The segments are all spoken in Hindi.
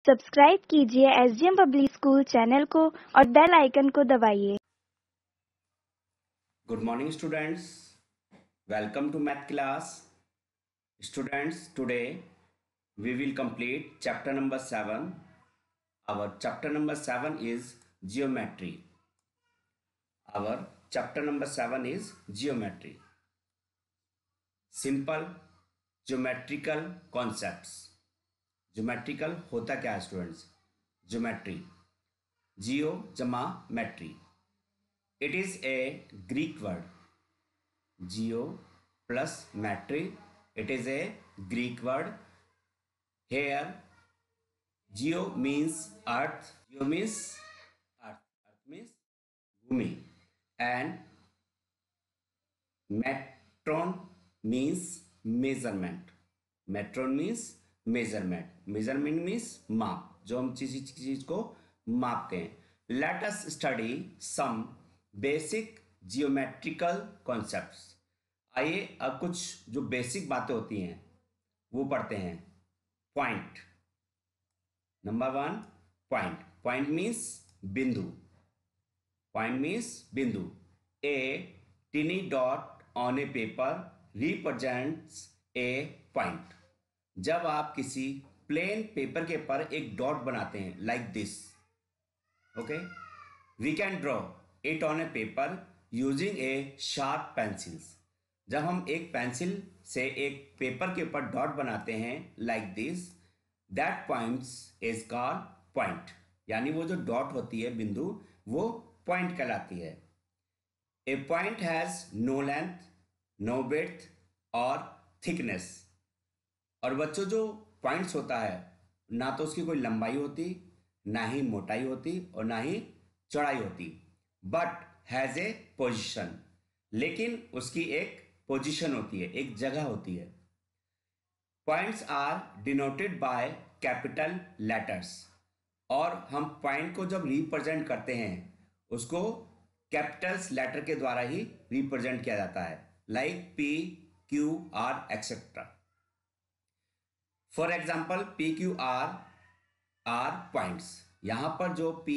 सब्सक्राइब कीजिए एसडीएम पब्लिक स्कूल चैनल को और बेल आइकन को दबाइए। Good morning students, welcome to math class. Students, today we will complete chapter number 7. Our chapter number 7 is geometry. Our chapter number 7 is geometry. Simple geometrical concepts. Geometrical होता क्या है students? Geometry. Geo जमा metry. It is a Greek word. Geo plus metry. It is a Greek word. Here, geo means earth. Geo means earth. Earth means bhumi. And metron means measurement. Metron means measurement. Measurement means माप, जो हम चीज को मापते हैं. Let us study some basic geometrical concepts. आइए अब कुछ जो बेसिक बातें होती हैं वो पढ़ते हैं. Point. Number 1, point. Point means बिंदु. पॉइंट मीन्स बिंदु. A tiny dot on a paper represents a point. जब आप किसी प्लेन पेपर के पर एक डॉट बनाते हैं like this, okay, we can draw it on a paper using a sharp pencils. जब हम एक पेंसिल से एक पेपर के ऊपर डॉट बनाते हैं like this, that points is called point. यानी वो जो डॉट होती है, बिंदु, वो पॉइंट कहलाती है. A point has no length, no breadth और थिकनेस. और बच्चों, जो पॉइंट्स होता है ना तो उसकी कोई लंबाई होती, ना ही मोटाई होती और ना ही चौड़ाई होती, बट हैज ए पोजिशन. लेकिन उसकी एक पोजीशन होती है, एक जगह होती है. Points are denoted by capital letters. और हम पॉइंट को जब रिप्रेजेंट करते हैं उसको कैपिटल्स लेटर के द्वारा ही रिप्रेजेंट किया जाता है, like P, Q, R etcetera. For example, P, Q, R points. यहां पर जो पी,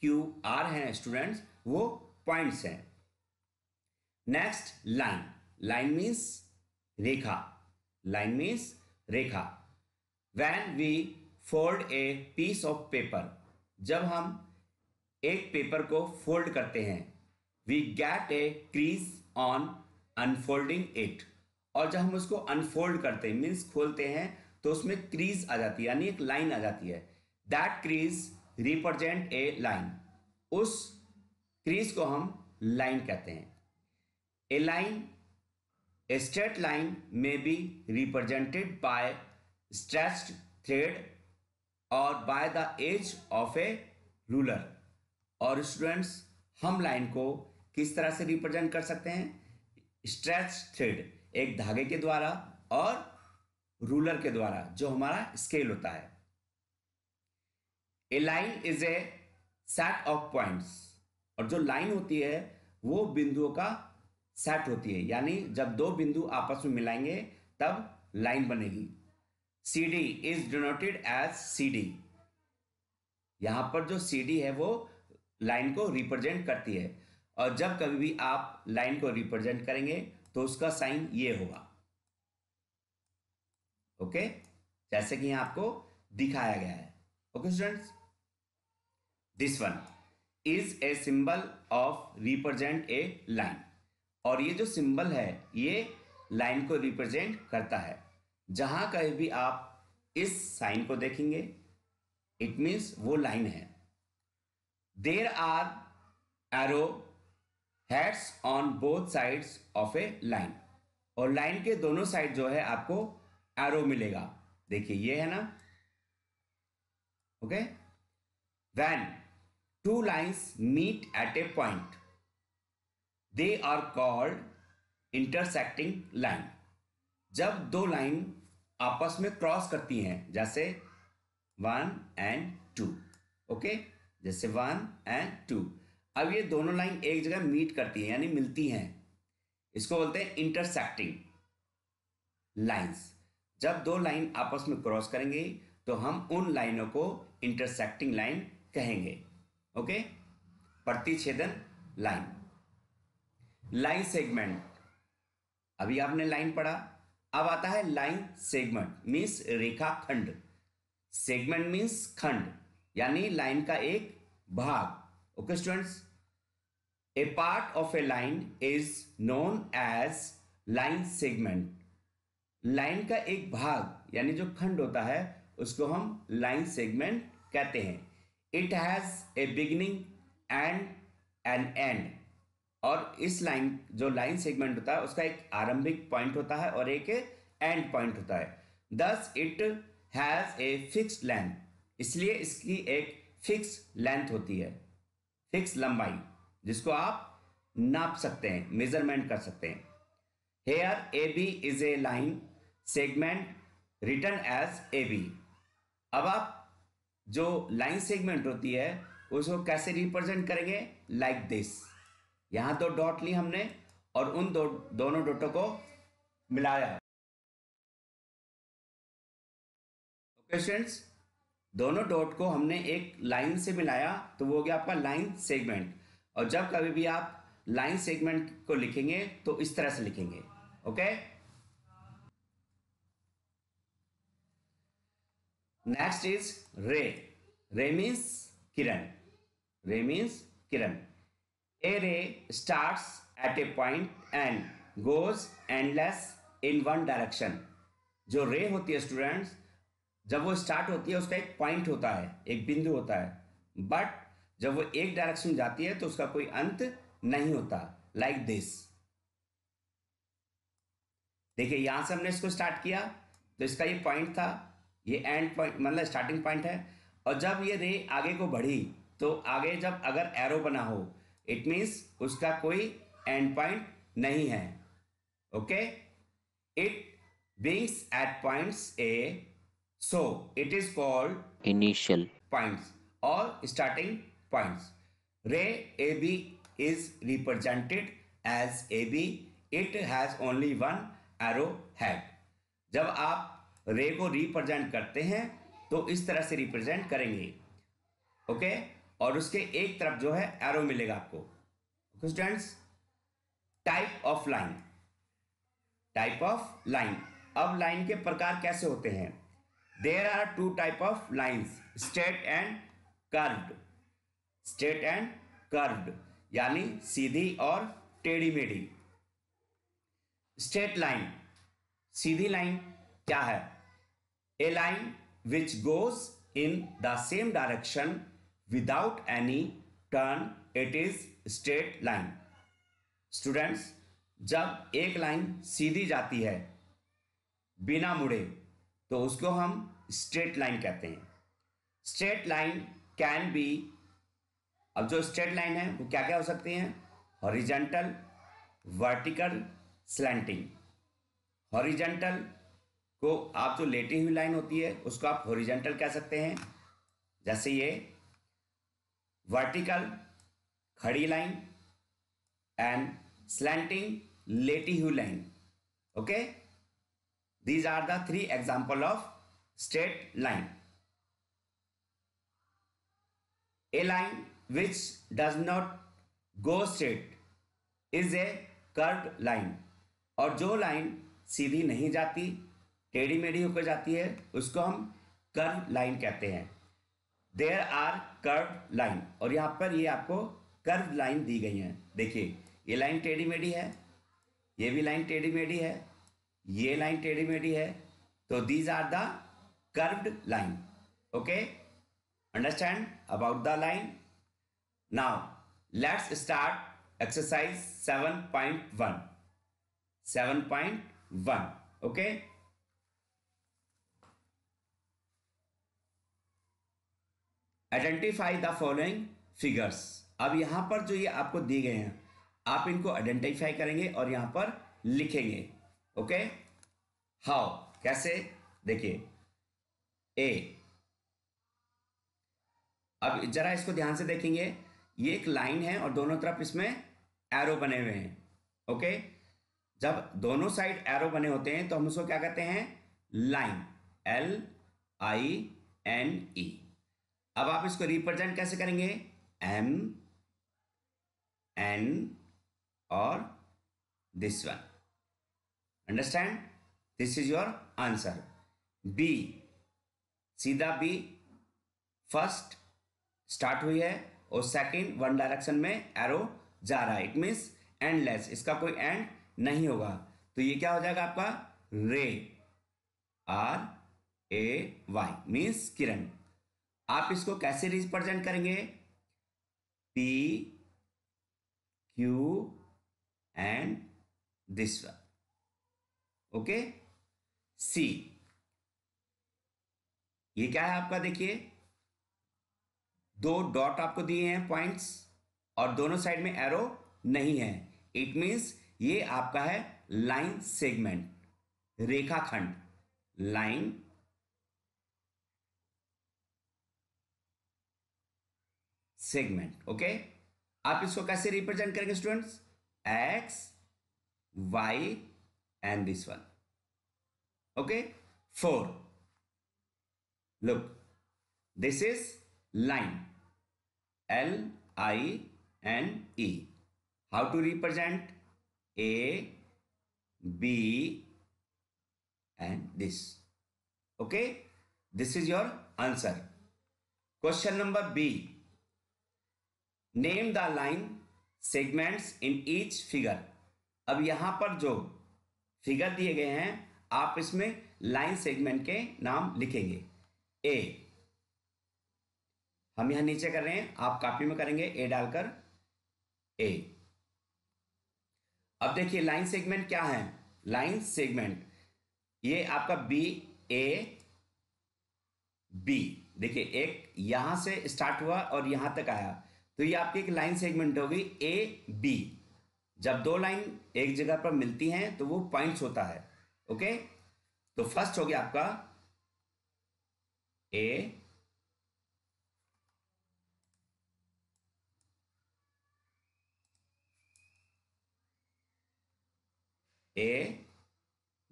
क्यू, आर हैं स्टूडेंट्स, वो पॉइंट्स हैं. Next, line. लाइन मीन्स रेखा. लाइन मीन्स रेखा. When we fold a piece of paper, जब हम एक पेपर को फोल्ड करते हैं, we get a crease on unfolding it. और जब हम उसको अनफोल्ड करते हैं मीन्स खोलते हैं, तो उसमें क्रीज आ जाती है, यानी एक लाइन आ जाती है. That crease represent a line. उस क्रीज को हम लाइन कहते हैं. A line, a straight line may be represented by stretched thread or by the edge of a ruler. और स्टूडेंट्स, हम लाइन को किस तरह से रिप्रेजेंट कर सकते हैं? स्ट्रेच्ड थ्रेड, एक धागे के द्वारा, और रूलर के द्वारा, जो हमारा स्केल होता है. A line is a set of points. और जो लाइन होती है वो बिंदुओं का सेट होती है, यानी जब दो बिंदु आपस में मिलाएंगे तब लाइन बनेगी. CD is denoted as CD. यहां पर जो CD है वो लाइन को रिप्रेजेंट करती है. और जब कभी भी आप लाइन को रिप्रेजेंट करेंगे तो उसका साइन ये होगा, ओके, जैसे कि यहां आपको दिखाया गया है. Okay students, this one is a symbol of represent a line. और ये जो सिंबल है ये लाइन को रिप्रेजेंट करता है. जहां कहीं भी आप इस साइन को देखेंगे, इट मीन्स वो लाइन है. There are arrow heads on both sides of a line. और लाइन के दोनों साइड जो है आपको एरो मिलेगा. देखिए ये है ना, okay. When two lines meet at a point, they are called intersecting line. जब दो लाइन आपस में क्रॉस करती हैं, जैसे 1 and 2, ओके, जैसे 1 and 2. अब ये दोनों लाइन एक जगह मीट करती हैं, यानी मिलती हैं, इसको बोलते हैं इंटरसेक्टिंग लाइंस. जब दो लाइन आपस में क्रॉस करेंगे तो हम उन लाइनों को इंटरसेक्टिंग लाइन कहेंगे। ओके, प्रतिच्छेदन लाइन। लाइन सेगमेंट, अभी आपने लाइन पढ़ा, अब आता है लाइन सेगमेंट मीन्स रेखाखंड। सेगमेंट मीन्स खंड, यानी लाइन का एक भाग। Okay students, a part of a line is known as line segment. Line का एक भाग यानी जो खंड होता है उसको हम लाइन सेगमेंट कहते हैं। It has a beginning and an end. और इस लाइन, जो लाइन सेगमेंट होता है उसका एक आरंभिक पॉइंट होता है और एक एंड पॉइंट होता है। Thus it has a fixed length, इसलिए इसकी एक फिक्स लेंथ होती है, फिक्स लंबाई, जिसको आप नाप सकते हैं, मेजरमेंट कर सकते हैं। Here A B is a line segment written as A B. अब आप जो लाइन सेगमेंट होती है उसको कैसे रिप्रेजेंट करेंगे? Like this. यहां दो डॉट ली हमने और उन दोनों डॉटों को मिलाया। ओके स्टूडेंट्स, दोनों डॉट को हमने एक लाइन से मिलाया तो वो हो गया आपका लाइन सेगमेंट। और जब कभी भी आप लाइन सेगमेंट को लिखेंगे तो इस तरह से लिखेंगे। ओके, नेक्स्ट इज रे। रे मीन्स किरण। रे means Kiran. A ray starts at a point and goes endless in one direction. जो रे होती है स्टूडेंट्स, जब वो स्टार्ट होती है उसका एक पॉइंट होता है, एक बिंदु होता है, बट जब वो एक डायरेक्शन जाती है तो उसका कोई अंत नहीं होता। Like this. देखिए यहां से हमने इसको स्टार्ट किया तो इसका ये पॉइंट था, ये एंड पॉइंट मतलब स्टार्टिंग पॉइंट है। और जब ये रे आगे को बढ़ी तो आगे जब अगर एरो बना हो इट मीन्स उसका कोई एंड पॉइंट नहीं है। Okay, it begins at points A, so it is called initial. Points और starting points. Ray A B is represented as A B, it has only one arrow head. जब आप रे को रिप्रेजेंट करते हैं तो इस तरह से रिप्रेजेंट करेंगे। ओके, और उसके एक तरफ जो है एरो मिलेगा आपको। Okay students, type of line. Type of line, अब लाइन के प्रकार कैसे होते हैं? There are two type of lines, straight and curved. Straight and curved यानी सीधी और टेढ़ी मेढ़ी। स्ट्रेट लाइन, सीधी लाइन क्या है? A line which goes in the same direction without any turn, it is straight line. Students, जब एक लाइन सीधी जाती है बिना मुड़े तो उसको हम स्ट्रेट लाइन कहते हैं। स्ट्रेट लाइन कैन बी, अब जो स्ट्रेट लाइन है वो क्या क्या हो सकती हैं? Horizontal, vertical, slanting. हॉरिजॉन्टल को आप जो लेटी हुई लाइन होती है उसको आप हॉरिजॉन्टल कह सकते हैं, जैसे ये। वर्टिकल, खड़ी लाइन, एंड स्लैंटिंग, लेटी हुई line. Okay, these are the three example of straight line. A line which does not go straight is a curved line. और जो लाइन सीधी नहीं जाती, टेढ़ी मेढ़ी होकर जाती है, उसको हम कर्व लाइन कहते हैं। देयर आर कर्व लाइन, और यहाँ पर ये आपको कर्व लाइन दी गई है। देखिए ये लाइन टेढ़ी मेढ़ी है, ये भी लाइन टेढ़ी मेढ़ी है, ये लाइन टेढ़ी मेढ़ी है, तो these are the curved line. Okay, understand about the line. Now let's start exercise 7.1। 7.1 okay, identify the following figures. अब यहां पर जो ये आपको दिए गए हैं आप इनको आइडेंटिफाई करेंगे और यहां पर लिखेंगे। ओके, हाउ, कैसे? देखिए ए, अब जरा इसको ध्यान से देखेंगे, ये एक लाइन है और दोनों तरफ इसमें एरो बने हुए हैं। ओके, जब दोनों साइड एरो बने होते हैं तो हम उसको क्या कहते हैं? Line, LINE। N E. अब आप इसको रिप्रेजेंट कैसे करेंगे? एम एन और this one. Understand? This is your answer. B, सीधा बी फर्स्ट स्टार्ट हुई है और सेकंड वन डायरेक्शन में एरो जा रहा है, इट मीन्स एंडलेस, इसका कोई एंड नहीं होगा। तो ये क्या हो जाएगा आपका? Ray, R A Y means किरण। आप इसको कैसे रिप्रेजेंट करेंगे? P Q and this one. Okay. See, ये क्या है आपका? देखिए, दो डॉट आपको दिए हैं पॉइंट्स और दोनों साइड में एरो नहीं है, इट मीन्स ये आपका है लाइन सेगमेंट, रेखाखंड, लाइन सेगमेंट। ओके। आप इसको कैसे रिप्रेजेंट करेंगे students? X Y and this one. Okay. 4, look, this is line, L I N E. How to represent? A, B and this. Okay, this is your answer. Question number B, name the line segments in each figure. अब यहां पर जो फिगर दिए गए हैं आप इसमें लाइन सेगमेंट के नाम लिखेंगे। ए, हम यहां नीचे कर रहे हैं, आप कॉपी में करेंगे ए डालकर ए। अब देखिए लाइन सेगमेंट क्या है? लाइन सेगमेंट ये आपका बी ए बी, देखिए एक यहां से स्टार्ट हुआ और यहां तक आया, तो ये आपकी एक लाइन सेगमेंट होगी ए बी। जब दो लाइन एक जगह पर मिलती हैं तो वो पॉइंट्स होता है। ओके, तो फर्स्ट हो गया आपका ए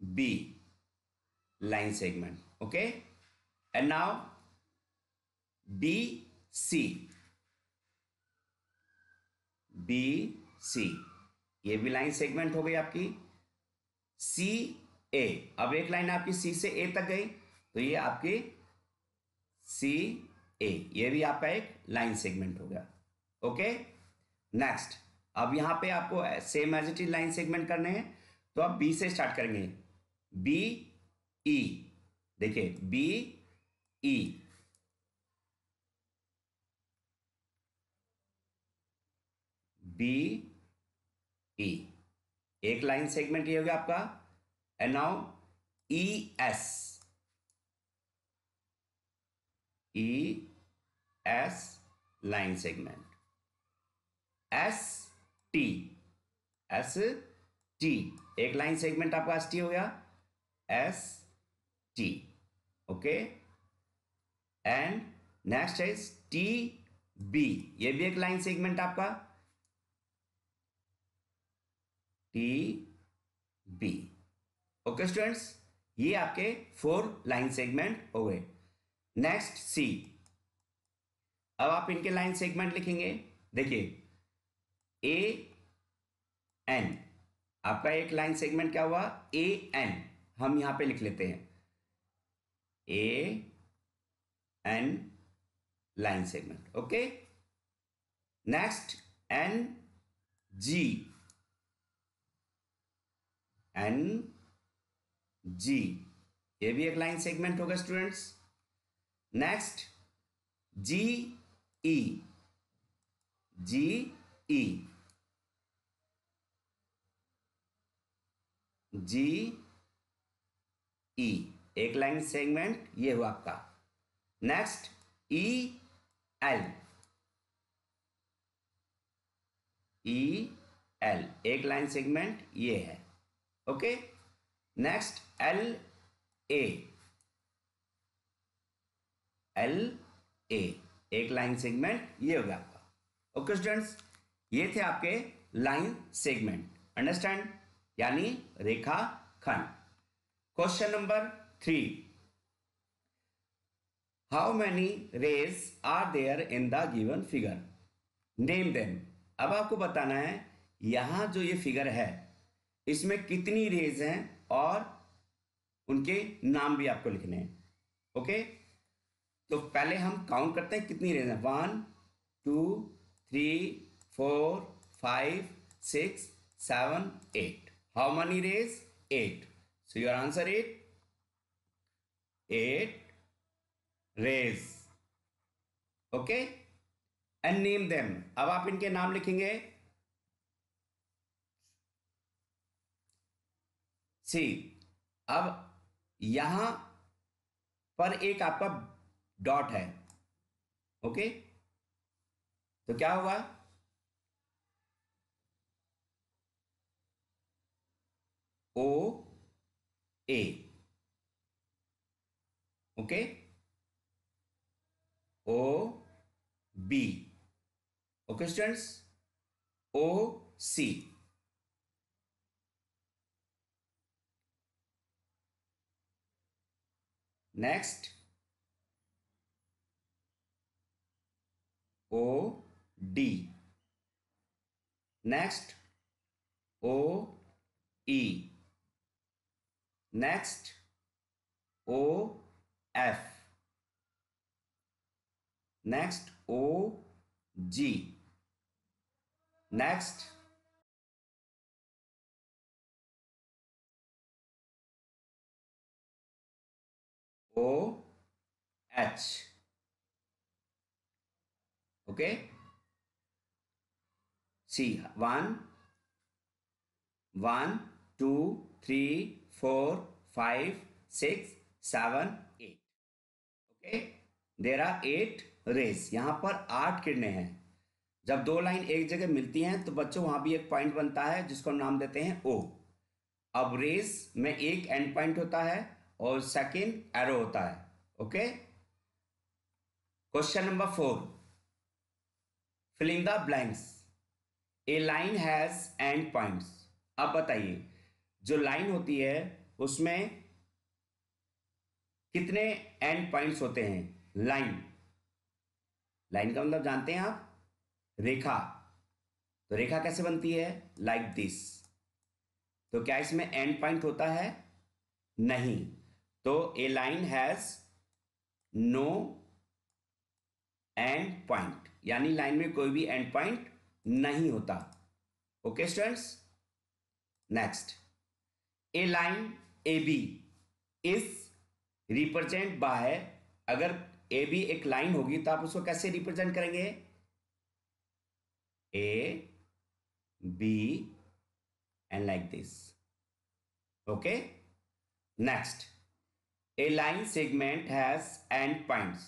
B line segment. Okay, and now BC, BC ये भी लाइन सेगमेंट हो गई आपकी। CA, अब एक लाइन आपकी C से A तक गई तो ये आपकी CA, ये भी आपका एक लाइन सेगमेंट हो गया। ओके, नेक्स्ट, अब यहां पे आपको same as it is line segment करने हैं, तो आप बी से स्टार्ट करेंगे। बी ई, देखिए बी ई, बी ई एक लाइन सेगमेंट ये हो गया आपका। And now E S, E S line segment. S T, S T एक लाइन सेगमेंट आपका एस टी हो गया, S T. Okay, and next is T B, ये भी एक लाइन सेगमेंट आपका, टी बी। ओके स्टूडेंट्स, ये आपके 4 लाइन सेगमेंट हो गए। नेक्स्ट सी, अब आप इनके लाइन सेगमेंट लिखेंगे। देखिए ए एन, आपका एक लाइन सेगमेंट क्या हुआ? ए एन, हम यहां पे लिख लेते हैं A N line segment. Okay, next N G, N G ये भी एक लाइन सेगमेंट होगा students. Next G E, G E, G E एक लाइन सेगमेंट ये हुआ आपका। Next E L, E L एक लाइन सेगमेंट ये है। Okay, next L A, L A एक लाइन सेगमेंट ये हो गया आपका। ओके स्टूडेंट्स, ये थे आपके लाइन सेगमेंट, अंडरस्टैंड, यानी रेखाखंड। Question number 3, how many rays are there in the given figure, name them. अब आपको बताना है यहां जो ये फिगर है इसमें कितनी रेज हैं और उनके नाम भी आपको लिखने हैं। ओके, तो पहले हम काउंट करते हैं कितनी रेज हैं। 1 2 3 4 5 6 7 8। How many rays? 8। So your answer is 8 rays. Okay, and name them. अब आप इनके नाम लिखेंगे। सी, अब यहां पर एक आपका डॉट है। ओके, तो क्या होगा? O A. Okay, O B. Okay students, O C. Next O D. Next O E. Next O F. Next O G. Next O H. Okay, see 1 1 2 3 4 5 6 7 8। Okay, there are 8 rays. यहां पर 8 किरणें हैं। जब दो लाइन एक जगह मिलती हैं तो बच्चों वहां भी एक पॉइंट बनता है जिसको हम नाम देते हैं ओ। अब रेस में एक एंड पॉइंट होता है और सेकंड एरो होता है। Okay, question number 4, filling the blanks. A line has end points. अब बताइए जो लाइन होती है उसमें कितने एंड पॉइंट्स होते हैं? लाइन, लाइन का मतलब जानते हैं आप? रेखा। तो रेखा कैसे बनती है? Like this. तो क्या इसमें एंड पॉइंट होता है? नहीं। तो a line has no end point, यानी लाइन में कोई भी एंड पॉइंट नहीं होता। Okay students, next a line A B is represent by. अगर ए बी एक लाइन होगी तो आप उसको कैसे रिप्रेजेंट करेंगे? A B and like this. Okay, next a line segment has end points.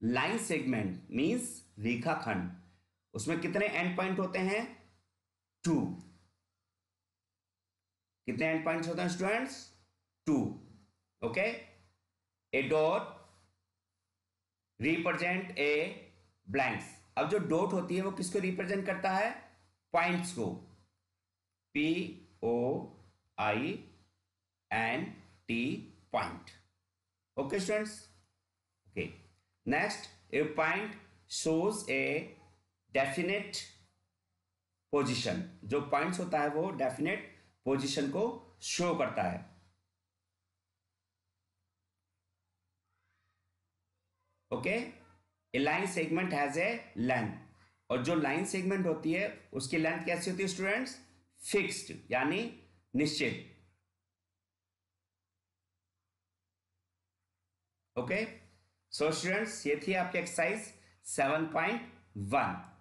Line segment means रेखाखंड, उसमें कितने एंड पॉइंट होते हैं? 2। कितने एंड पॉइंट्स होते हैं students? 2। Okay, A dot represent a blanks. अब जो डॉट होती है वो किसको रिप्रेजेंट करता है? पॉइंट्स को। P O I N T, point. Okay students, okay. Next, a point shows a definite position. जो पॉइंट्स होता है वो डेफिनेट पोजीशन को शो करता है। Okay, a line segment has a length. और जो लाइन सेगमेंट होती है उसकी लेंथ कैसी होती है स्टूडेंट्स? फिक्स्ड, यानी निश्चित। ओके, सो स्टूडेंट्स ये थी आपकी एक्सरसाइज 7.1।